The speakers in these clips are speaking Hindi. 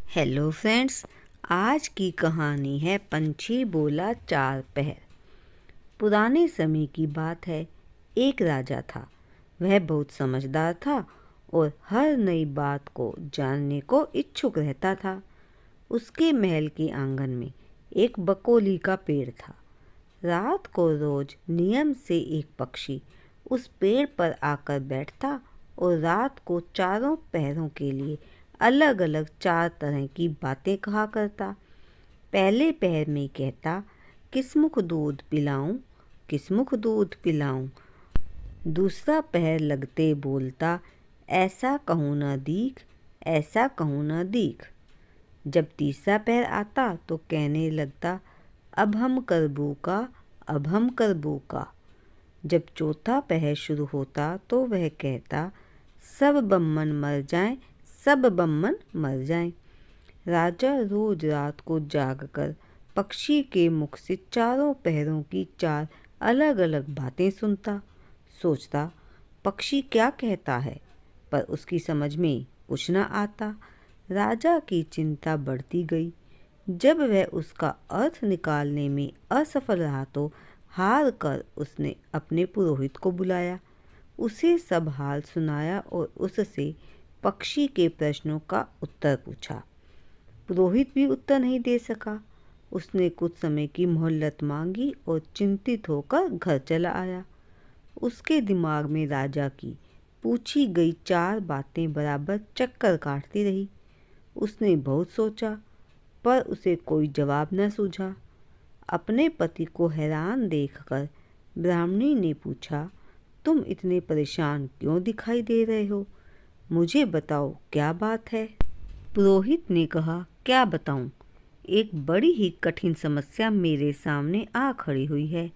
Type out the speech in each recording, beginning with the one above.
हेलो फ्रेंड्स, आज की कहानी है पंछी बोला चार पहर। पुराने समय की बात है। एक राजा था। वह बहुत समझदार था और हर नई बात को जानने को इच्छुक रहता था। उसके महल के आंगन में एक बकोली का पेड़ था। रात को रोज नियम से एक पक्षी उस पेड़ पर आकर बैठता और रात को चारों पहरों के लिए अलग अलग चार तरह की बातें कहा करता। पहले पहर में कहता, किसमुख दूध पिलाऊं, किसमुख दूध पिलाऊं। दूसरा पहर लगते बोलता, ऐसा कहूँ न दीख, ऐसा कहूँ न दीख। जब तीसरा पहर आता तो कहने लगता, अब हम करबू का, अब हम करबू का। जब चौथा पहर शुरू होता तो वह कहता, सब बम्मन मर जाएं, सब बम्मन मर जाएं। राजा रोज रात को जागकर पक्षी के मुख से चारों पहरों की चार अलग अलग बातें सुनता। सोचता, पक्षी क्या कहता है, पर उसकी समझ में कुछ न आता। राजा की चिंता बढ़ती गई। जब वह उसका अर्थ निकालने में असफल रहा तो हार कर उसने अपने पुरोहित को बुलाया। उसे सब हाल सुनाया और उससे पक्षी के प्रश्नों का उत्तर पूछा। पुरोहित भी उत्तर नहीं दे सका। उसने कुछ समय की मोहलत मांगी और चिंतित होकर घर चला आया। उसके दिमाग में राजा की पूछी गई चार बातें बराबर चक्कर काटती रही। उसने बहुत सोचा, पर उसे कोई जवाब न सूझा। अपने पति को हैरान देखकर ब्राह्मणी ने पूछा, तुम इतने परेशान क्यों दिखाई दे रहे हो? मुझे बताओ, क्या बात है? पुरोहित ने कहा, क्या बताऊं? एक बड़ी ही कठिन समस्या मेरे सामने आ खड़ी हुई है।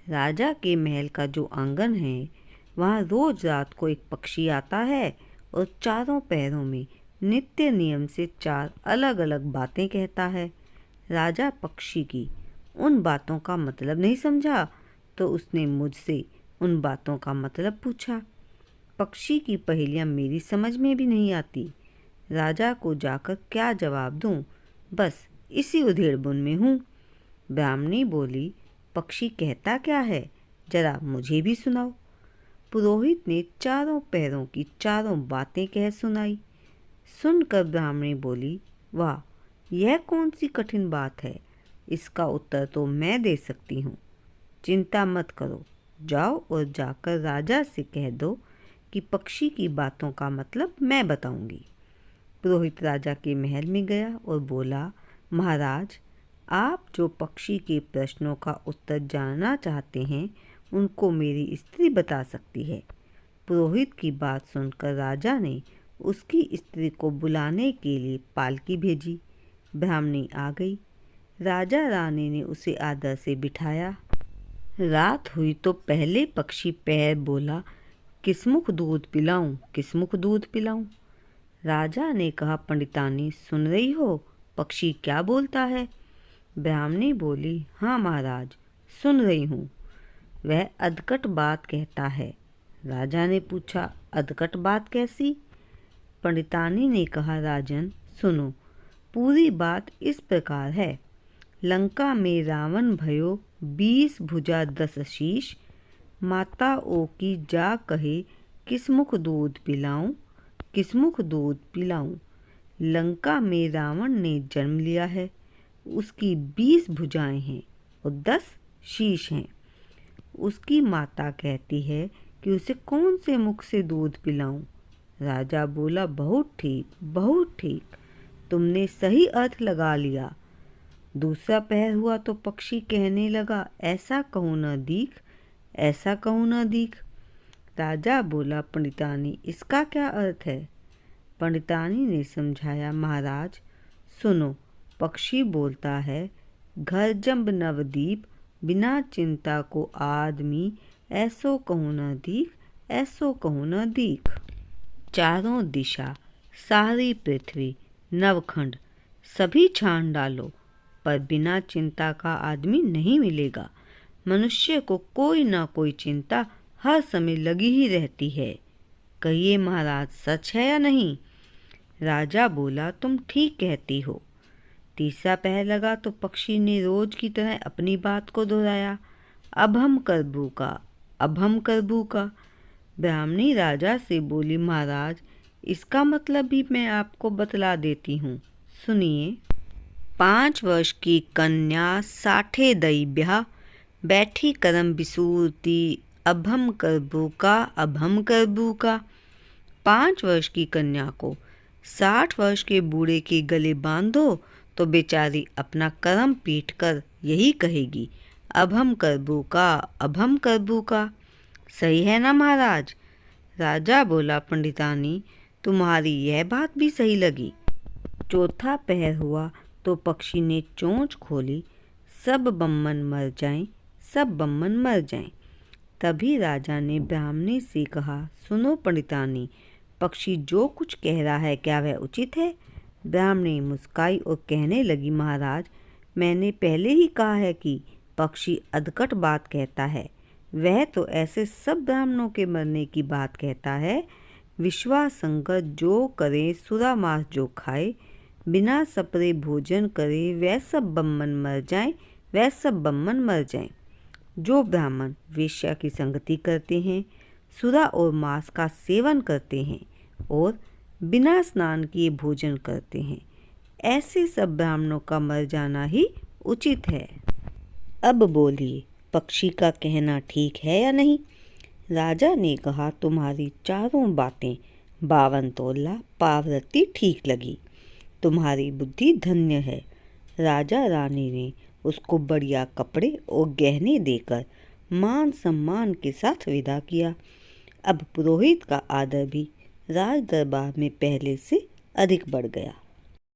राजा के महल का जो आंगन है, वहाँ रोज रात को एक पक्षी आता है और चारों पहरों में नित्य नियम से चार अलग अलग बातें कहता है। राजा पक्षी की उन बातों का मतलब नहीं समझा तो उसने मुझसे उन बातों का मतलब पूछा। पक्षी की पहेलियाँ मेरी समझ में भी नहीं आती। राजा को जाकर क्या जवाब दूं? बस इसी उधेड़बुन में हूँ। ब्राह्मणी बोली, पक्षी कहता क्या है, जरा मुझे भी सुनाओ। पुरोहित ने चारों पहरों की चारों बातें कह सुनाई। सुनकर ब्राह्मणी बोली, वाह, यह कौन सी कठिन बात है? इसका उत्तर तो मैं दे सकती हूँ। चिंता मत करो, जाओ और जाकर राजा से कह दो कि पक्षी की बातों का मतलब मैं बताऊंगी। पुरोहित राजा के महल में गया और बोला, महाराज, आप जो पक्षी के प्रश्नों का उत्तर जानना चाहते हैं उनको मेरी स्त्री बता सकती है। पुरोहित की बात सुनकर राजा ने उसकी स्त्री को बुलाने के लिए पालकी भेजी। ब्राह्मणी आ गई। राजा रानी ने उसे आदर से बिठाया। रात हुई तो पहले पक्षी पैर बोला, किसमुख दूध पिलाऊं, किसमुख दूध पिलाऊं। राजा ने कहा, पंडितानी सुन रही हो, पक्षी क्या बोलता है? ब्राह्मणी बोली, हाँ महाराज, सुन रही हूँ। वह अधकट बात कहता है। राजा ने पूछा, अधकट बात कैसी? पंडितानी ने कहा, राजन सुनो, पूरी बात इस प्रकार है। लंका में रावण भयो 20 भुजा 10 शीश। माता ओ की जा कहे, किसमुख दूध पिलाऊं, किसमुख दूध पिलाऊं। लंका में रावण ने जन्म लिया है। उसकी 20 भुजाएं हैं और 10 शीश हैं। उसकी माता कहती है कि उसे कौन से मुख से दूध पिलाऊं। राजा बोला, बहुत ठीक, बहुत ठीक, तुमने सही अर्थ लगा लिया। दूसरा पहर हुआ तो पक्षी कहने लगा, ऐसा कहूँ न दीख, ऐसा कहूँ न दीख। राजा बोला, पंडितानी इसका क्या अर्थ है? पंडितानी ने समझाया, महाराज सुनो, पक्षी बोलता है, घर जंब नवदीप, बिना चिंता को आदमी, ऐसो कहूँ न दीख, ऐसो कहूँ न दीख। चारों दिशा, सारी पृथ्वी, नवखंड सभी छान डालो, पर बिना चिंता का आदमी नहीं मिलेगा। मनुष्य को कोई ना कोई चिंता हर समय लगी ही रहती है। कहिए महाराज, सच है या नहीं? राजा बोला, तुम ठीक कहती हो। तीसरा पहर लगा तो पक्षी ने रोज की तरह अपनी बात को दोहराया, अब हम करबू का, अब हम करबू का। ब्राह्मणी राजा से बोली, महाराज इसका मतलब भी मैं आपको बतला देती हूँ, सुनिए। 5 वर्ष की कन्या साठे दई ब्याह, बैठी करम बिसूरती, अब हम करबू का, अब हम करबू का। 5 वर्ष की कन्या को 60 वर्ष के बूढ़े के गले बांधो तो बेचारी अपना करम पीट कर यही कहेगी, अब हम करबू का, अब हम करबू का। सही है ना महाराज? राजा बोला, पंडितानी तुम्हारी यह बात भी सही लगी। चौथा पहर हुआ तो पक्षी ने चोंच खोली, सब बम्मन मर जाएं, सब बम्मन मर जाएं। तभी राजा ने ब्राह्मणी से कहा, सुनो पंडितानी, पक्षी जो कुछ कह रहा है क्या वह उचित है? ब्राह्मणी मुस्काई और कहने लगी, महाराज मैंने पहले ही कहा है कि पक्षी अधकट बात कहता है। वह तो ऐसे सब ब्राह्मणों के मरने की बात कहता है। विश्वासंगत जो करे, सुरा मांस जो खाए, बिना सपरे भोजन करे, वह सब बम्मन मर जाएं, वह सब बम्मन मर जाएं। जो ब्राह्मण वेश्या की संगति करते हैं, सुरा और मांस का सेवन करते हैं और बिना स्नान किए भोजन करते हैं, ऐसे सब ब्राह्मणों का मर जाना ही उचित है। अब बोलिए, पक्षी का कहना ठीक है या नहीं? राजा ने कहा, तुम्हारी चारों बातें 52 तोला पावरती ठीक लगी, तुम्हारी बुद्धि धन्य है। राजा रानी ने उसको बढ़िया कपड़े और गहने देकर मान सम्मान के साथ विदा किया। अब पुरोहित का आदर भी राज दरबार में पहले से अधिक बढ़ गया।